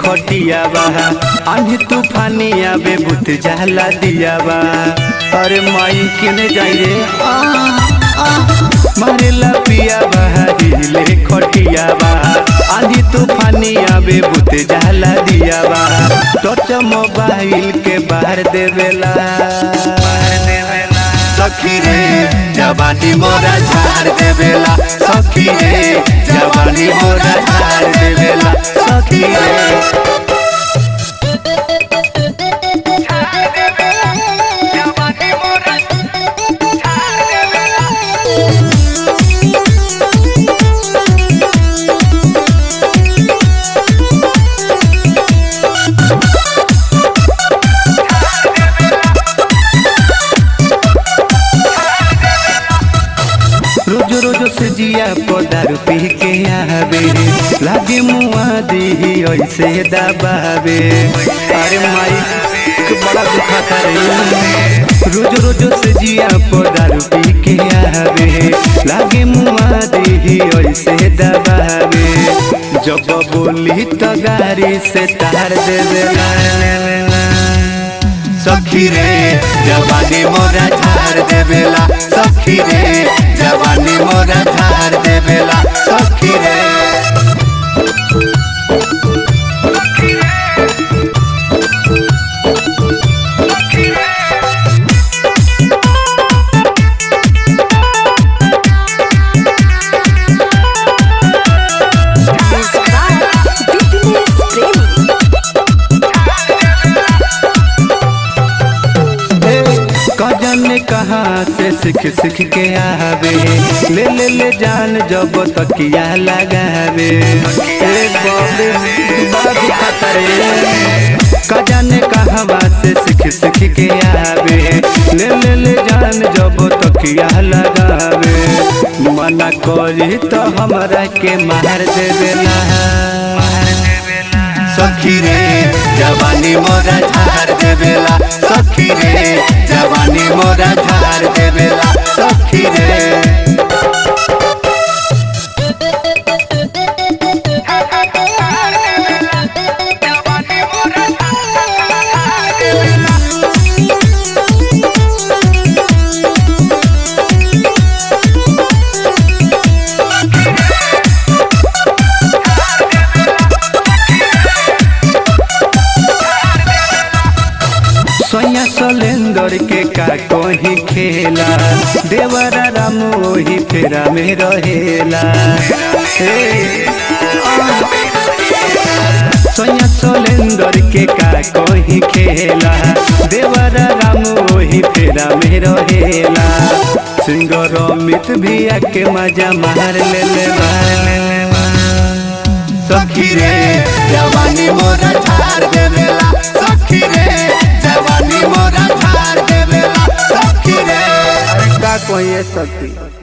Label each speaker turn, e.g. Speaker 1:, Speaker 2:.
Speaker 1: खटिया बा आंधी तूफानी आवे बुत जाला दिया बा। अरे माई किने जाई रे मारेला पिया बा हिले खटिया बा आंधी तूफानी आवे बुत जाला दिया बा। टच मोबाइल के बाहर देवेला सखी रे जवानी मोरा झाड़ देवेला सखी रे जवानी मोरा झाड़ देवेला सखी रे। रोज रोज से जिया दारू पी के आवे लागे मुआ दी ऐसे दबावे। अरे माई बड़ा दुखा रे रोज रोज से जिया दारू पी के आवे लागे मुआ दी ऐसे दबावे। जब बोली तो गाड़ी से तार देवेला सखी रे जवानी मोरा झाड़ देवेला सखी रे जवानी मोरा झाड़ देवेला सखी रे। जाने कहाँ से सीख सीख के आवे ले जान जब तकिया लगावे। का जाने कहाँ से सीख सीख के आवे ले जान जब तकिया लगावे। मना करी तो हमरा के मार देवेला सखी रे जवानी मोरा झाड़ देवेला सखी रे जवानी मोरा झाड़ देवेला सखी रे। सोया सोलेंदर के का कोही खेला देवरा राम वही फेरा में रहेला। सोया सोलेंदर के का कोही खेला देवरा राम वही फेरा में रहेला। सिंगर अमित भी आके मजा मार ले सखी रे जवानी मोरा झाड़ देवेला सखी रे जवानी मोरा झाड़ देवेला सखी रे। अरे का कोई सखी।